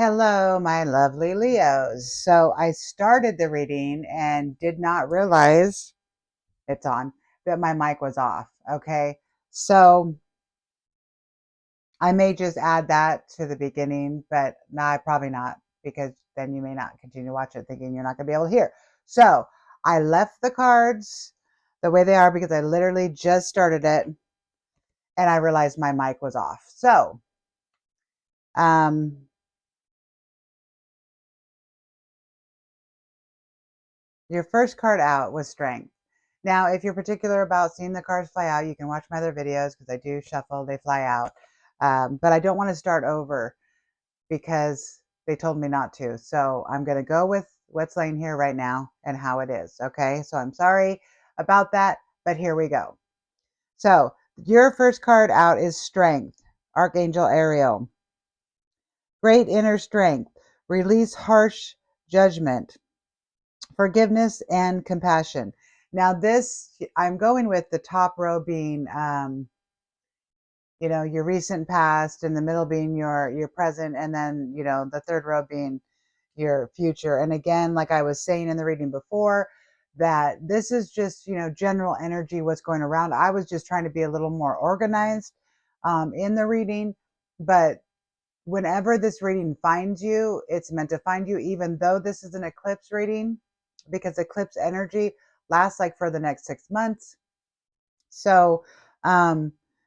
Hello, my lovely Leos. So I started the reading and did not realize it's on that my mic was off. Okay. So I may just add that to the beginning, but nah, probably not because then you may not continue to watch it thinking you're not going to be able to hear. So I left the cards the way they are because I literally just started it and I realized my mic was off. So, um, your first card out was strength. Now, if you're particular about seeing the cards fly out, you can watch my other videos because I do shuffle, they fly out. But I don't want to start over because they told me not to. So I'm going to go with what's laying here right now and how it is. Okay. So I'm sorry about that, but here we go. So your first card out is strength, Archangel Ariel. Great inner strength. Release harsh judgment. Forgiveness and compassion. Now, this I'm going with the top row being, your recent past, and the middle being your present, and then the third row being your future. And again, like I was saying in the reading before, that this is just general energy, what's going around. I was just trying to be a little more organized in the reading, but whenever this reading finds you, it's meant to find you, even though this is an eclipse reading, because eclipse energy lasts like for the next 6 months. So,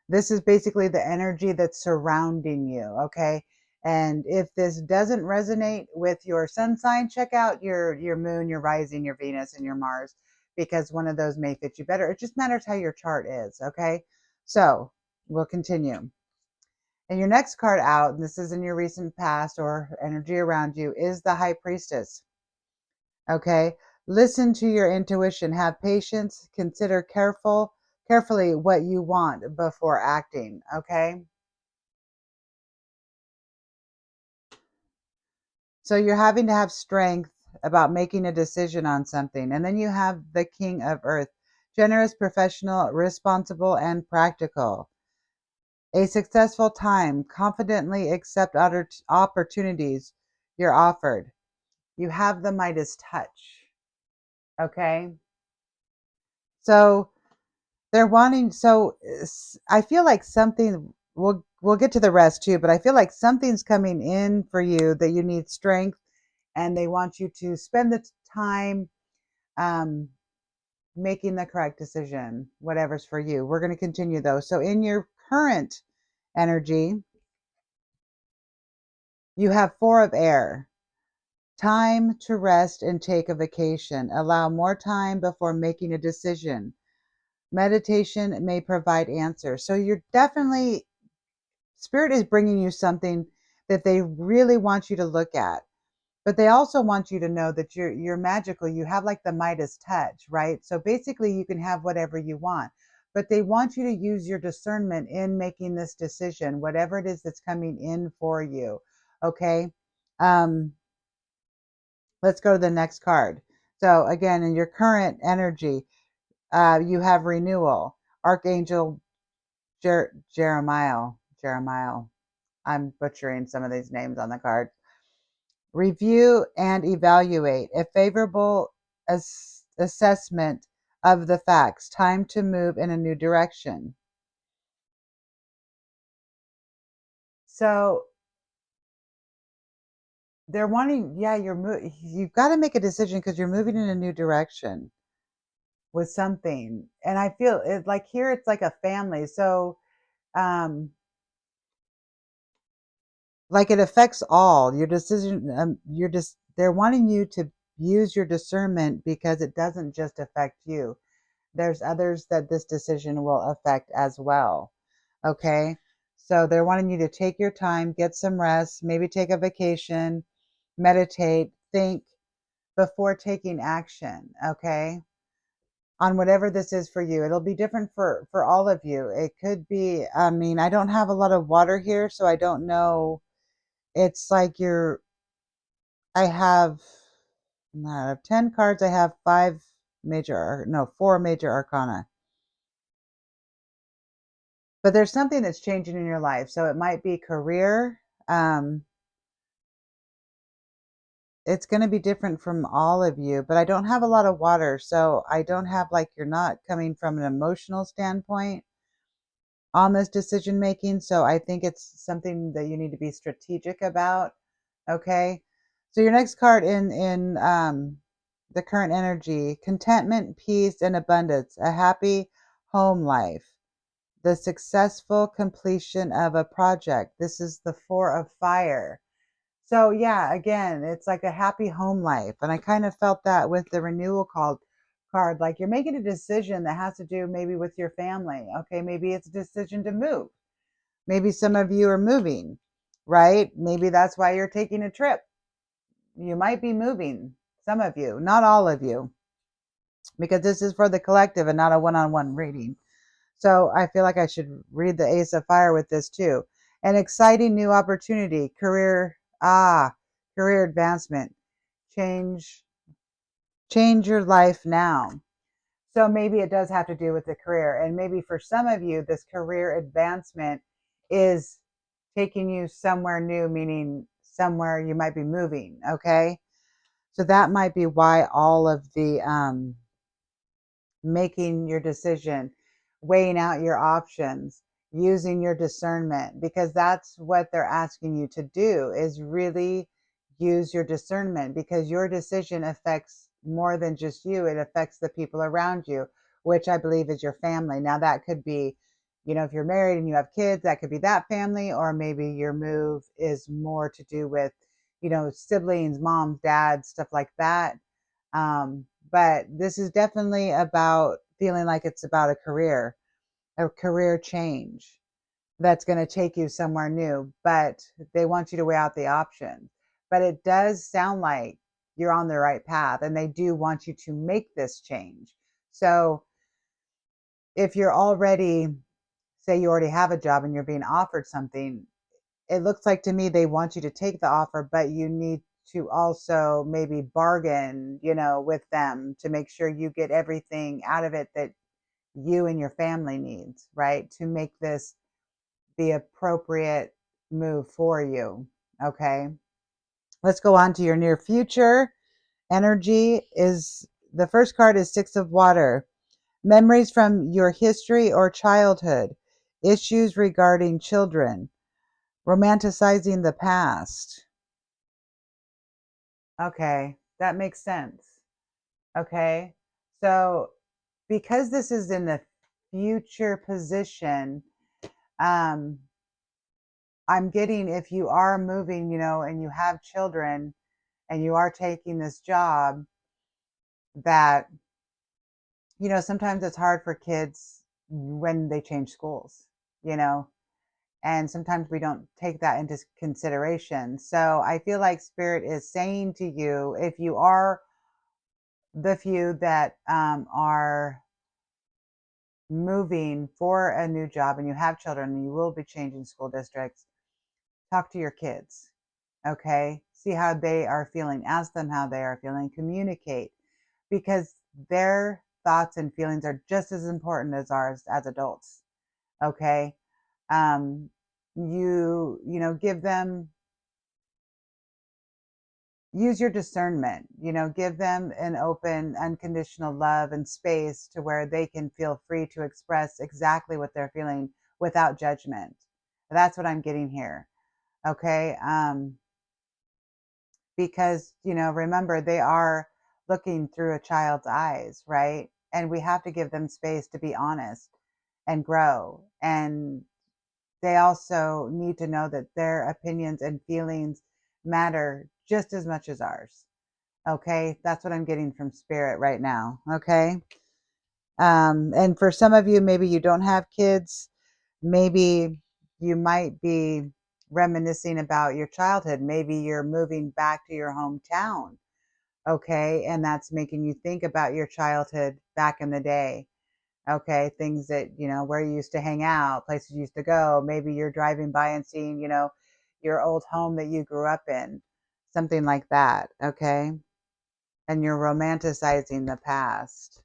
this is basically the energy that's surrounding you. Okay. And if this doesn't resonate with your sun sign, check out your moon, your rising, your Venus, and your Mars, because one of those may fit you better. It just matters how your chart is. Okay. So we'll continue. And your next card out, and this is in your recent past or energy around you, is the High Priestess. Okay? Listen to your intuition, have patience, consider carefully what you want before acting, okay? So you're having to have strength about making a decision on something. And then you have the King of Earth, generous, professional, responsible, and practical. A successful time, confidently accept opportunities you're offered. You have the Midas touch. Okay. So they're wanting, so I feel like something, we'll get to the rest too, but I feel like something's coming in for you that you need strength, and they want you to spend the time um, making the correct decision, whatever's for you. We're going to continue though. So in your current energy, you have Four of Air. Time to rest and take a vacation. Allow more time before making a decision. Meditation may provide answers. So you're definitely, Spirit is bringing you something that they really want you to look at. But they also want you to know that you're magical. You have like the Midas touch, right? So basically you can have whatever you want. But they want you to use your discernment in making this decision, whatever it is that's coming in for you. Okay? Um, let's go to the next card. So again, in your current energy, you have renewal, Archangel Jeremiah. Jeremiah. I'm butchering some of these names on the card. Review and evaluate a favorable assessment of the facts. Time to move in a new direction. So they're wanting, yeah, you've got to make a decision because you're moving in a new direction with something. And I feel it like here it's like a family. So um like it affects all your decision. You're just, they're wanting you to use your discernment because it doesn't just affect you. There's others that this decision will affect as well. Okay. So they're wanting you to take your time, get some rest, maybe take a vacation, meditate, think before taking action. Okay. On whatever this is for you. It'll be different for all of you. It could be, I mean, I don't have a lot of water here, so I don't know. It's like I have, out of 10 cards, I have four major arcana. But there's something that's changing in your life. So it might be career. Um, it's going to be different from all of you, but I don't have a lot of water. So I don't have, like, you're not coming from an emotional standpoint on this decision making. So I think it's something that you need to be strategic about. Okay. So your next card in the current energy: contentment, peace, and abundance, a happy home life, the successful completion of a project. This is the Four of Fire. So yeah, again, it's like a happy home life. And I kind of felt that with the renewal card. Like, you're making a decision that has to do maybe with your family. Okay, maybe it's a decision to move. Maybe some of you are moving, right? Maybe that's why you're taking a trip. You might be moving, some of you, not all of you, because this is for the collective and not a one-on-one reading. So I feel like I should read the Ace of Fire with this too. An exciting new opportunity, career advancement, change, change your life now. So maybe it does have to do with the career. And maybe for some of you, this career advancement is taking you somewhere new, meaning somewhere you might be moving. Okay. So that might be why all of the making your decision, weighing out your options, using your discernment, because that's what they're asking you to do, is really use your discernment, because your decision affects more than just you. It affects the people around you, which I believe is your family. Now that could be, if you're married and you have kids, that could be that family, or maybe your move is more to do with, siblings, moms, dads, stuff like that. But this is definitely about feeling like it's about a career change that's going to take you somewhere new, but they want you to weigh out the options. But it does sound like you're on the right path, and they do want you to make this change. So if you're already, say you already have a job and you're being offered something, it looks like to me they want you to take the offer, but you need to also maybe bargain, with them to make sure you get everything out of it that you and your family needs, right? To make this the appropriate move for you. Okay. Let's go on to your near future energy. Is the first card is Six of Water. Memories from your history or childhood, issues regarding children, romanticizing the past. Okay, that makes sense. Okay, so because this is in the future position, um, I'm getting, if you are moving, and you have children and you are taking this job, that, sometimes it's hard for kids when they change schools, you know, and sometimes we don't take that into consideration. So I feel like Spirit is saying to you, if you are the few that are moving for a new job and you have children and you will be changing school districts, talk to your kids. Okay, see how they are feeling, ask them how they are feeling, communicate, because their thoughts and feelings are just as important as ours as adults. Okay, um give them, use your discernment, give them an open, unconditional love and space to where they can feel free to express exactly what they're feeling without judgment. That's what I'm getting here. Okay. Because, remember, they are looking through a child's eyes, right? And we have to give them space to be honest and grow. And they also need to know that their opinions and feelings matter just as much as ours. Okay, that's what I'm getting from Spirit right now. Okay. And for some of you, maybe you don't have kids. Maybe you might be reminiscing about your childhood. Maybe you're moving back to your hometown. Okay. And that's making you think about your childhood back in the day. Okay. Things that, where you used to hang out, places you used to go. Maybe you're driving by and seeing, your old home that you grew up in, something like that. Okay. And you're romanticizing the past.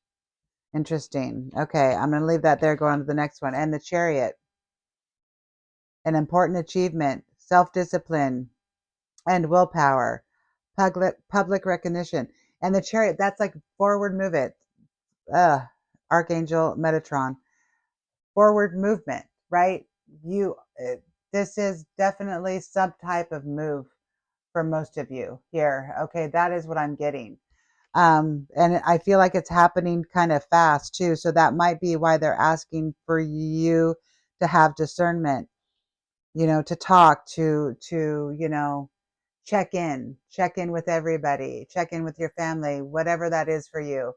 Interesting. Okay, I'm going to leave that there, go on to the next one. And the Chariot, an important achievement, self-discipline, and willpower, public recognition. And the Chariot, that's like forward move it. Archangel Metatron, forward movement, right? You, this is definitely some type of move for most of you here. Okay, that is what I'm getting. And I feel like it's happening kind of fast too. So that might be why they're asking for you to have discernment, to talk, check in with everybody, check in with your family, whatever that is for you.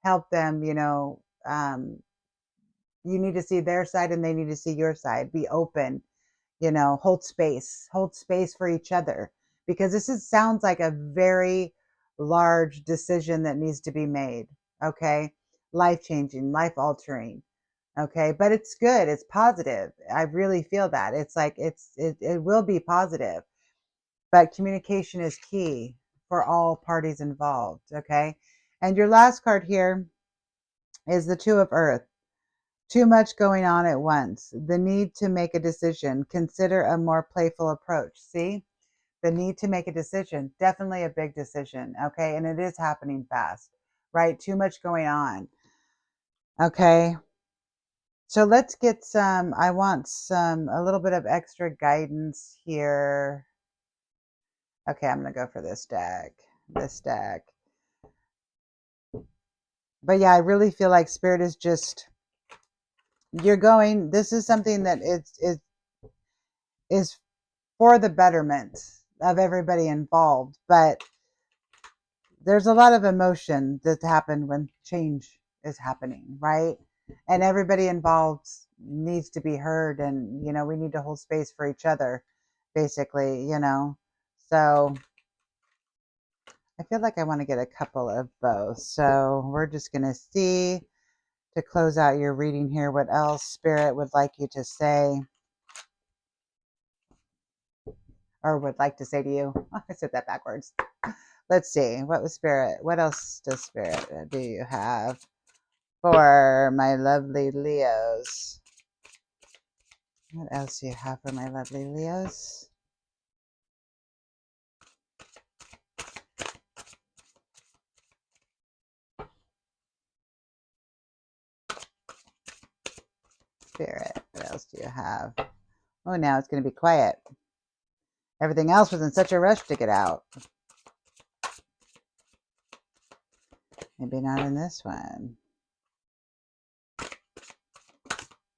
Help them, you need to see their side and they need to see your side. Be open, hold space for each other, because sounds like a very large decision that needs to be made. Okay. Life changing, life altering. Okay. But it's good. It's positive. I really feel that it's like, it will be positive, but communication is key for all parties involved. Okay. And your last card here is the Two of Earth. Too much going on at once. The need to make a decision. Consider a more playful approach. See? The need to make a decision. Definitely a big decision. Okay. And it is happening fast, right? Too much going on. Okay. So let's get I want a little bit of extra guidance here. Okay. I'm going to go for this deck. But yeah, I really feel like Spirit is just, this is something that is for the betterment of everybody involved. But there's a lot of emotion that happens when change is happening, right? And everybody involved needs to be heard, and we need to hold space for each other, basically. So I feel like I want to get a couple of both. So we're just going to see, to close out your reading here, what else Spirit would like you to say, or would like to say to you. I said that backwards. Let's see. What else does Spirit do you have for my lovely Leos? What else do you have for my lovely Leos? Spirit, what else do you have? Oh, now it's going to be quiet. Everything else was in such a rush to get out. Maybe not in this one.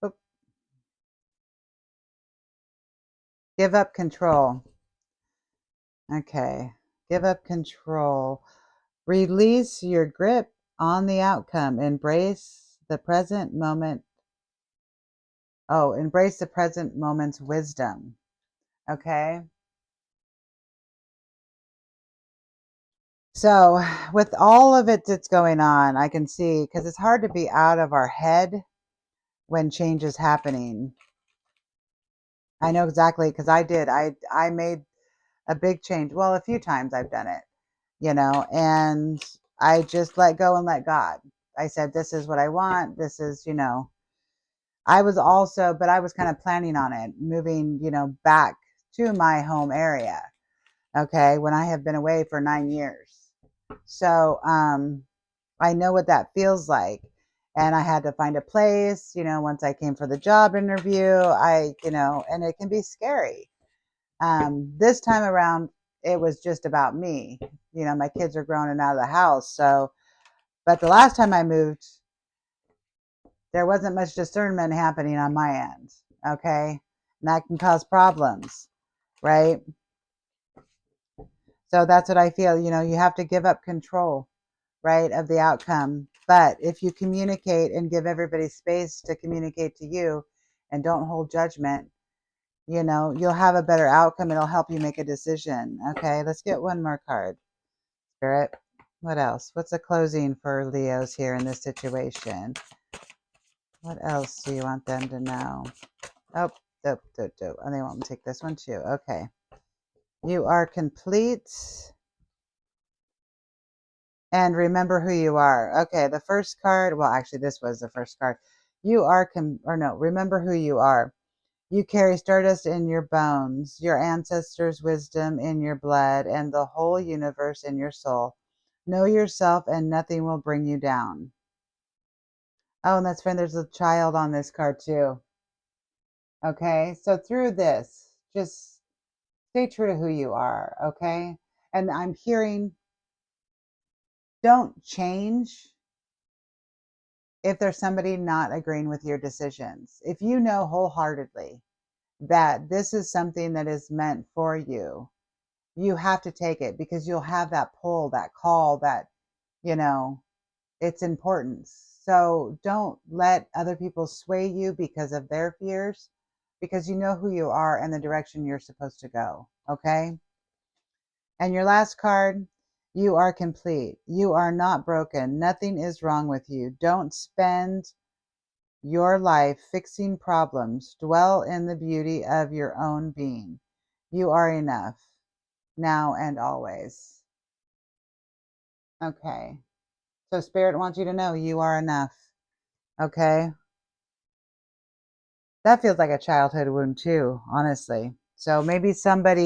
Oh. Give up control. Okay. Give up control. Release your grip on the outcome. Embrace the present moment. Oh, embrace the present moment's wisdom. Okay. So, with all of it that's going on, I can see, because it's hard to be out of our head when change is happening. I know exactly, because I did. I made a big change. Well, a few times I've done it, and I just let go and let God. I said, this is what I want. This is, I was kind of planning on it, moving, back to my home area. Okay. When I have been away for 9 years. So, I know what that feels like. And I had to find a place, once I came for the job interview, and it can be scary. This time around, it was just about me. My kids are grown and out of the house. So, but the last time I moved, there wasn't much discernment happening on my end. Okay. And that can cause problems, right? So that's what I feel. You have to give up control, right, of the outcome. But if you communicate and give everybody space to communicate to you and don't hold judgment, you'll have a better outcome. It'll help you make a decision. Okay, let's get one more card. Spirit, what else? What's the closing for Leos here in this situation? What else do you want them to know? Oh, dope. And they want to take this one too. Okay. You are complete. And remember who you are. Okay, the first card, well, actually, this was the first card. Remember who you are. You carry stardust in your bones, your ancestors' wisdom in your blood, and the whole universe in your soul. Know yourself, and nothing will bring you down. Oh, and that's fine. There's a child on this card too. Okay, so through this, just stay true to who you are. Okay, and I'm hearing, don't change if there's somebody not agreeing with your decisions. If you know wholeheartedly that this is something that is meant for you, you have to take it because you'll have that pull, that call, that, you know, it's important. So don't let other people sway you because of their fears, because you know who you are and the direction you're supposed to go. Okay. And your last card, you are complete. You are not broken. Nothing is wrong with you. Don't spend your life fixing problems. Dwell in the beauty of your own being. You are enough now and always. Okay. So Spirit wants you to know you are enough. Okay. That feels like a childhood wound too, honestly. So maybe some of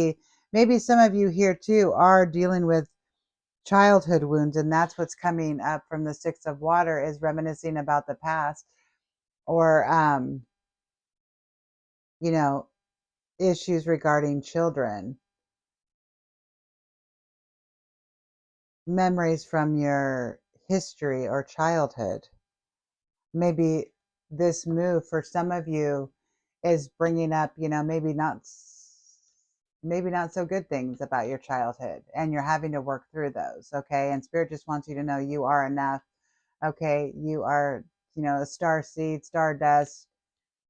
you here too are dealing with childhood wounds, and that's what's coming up from the Six of Water, is reminiscing about the past, or you know, issues regarding children, memories from your history or childhood. Maybe this move for some of you is bringing up, maybe not so good things about your childhood, and you're having to work through those. Okay, and Spirit just wants you to know you are enough. Okay, you are, a star seed, stardust,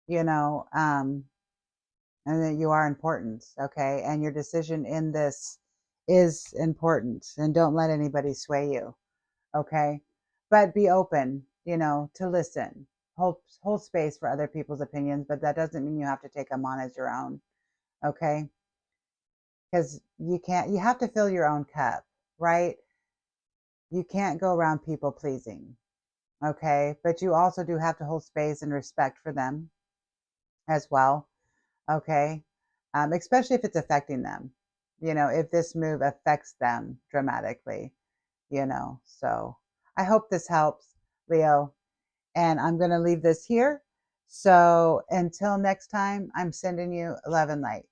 you know um and that you are important. Okay, and your decision in this is important, and don't let anybody sway you. Okay, but be open, to listen. Hold space for other people's opinions, but that doesn't mean you have to take them on as your own. Okay, because you have to fill your own cup, right? You can't go around people pleasing. Okay, but you also do have to hold space and respect for them as well. Okay, especially if it's affecting them, if this move affects them dramatically. So I hope this helps, Leo. And I'm going to leave this here. So until next time, I'm sending you love and light.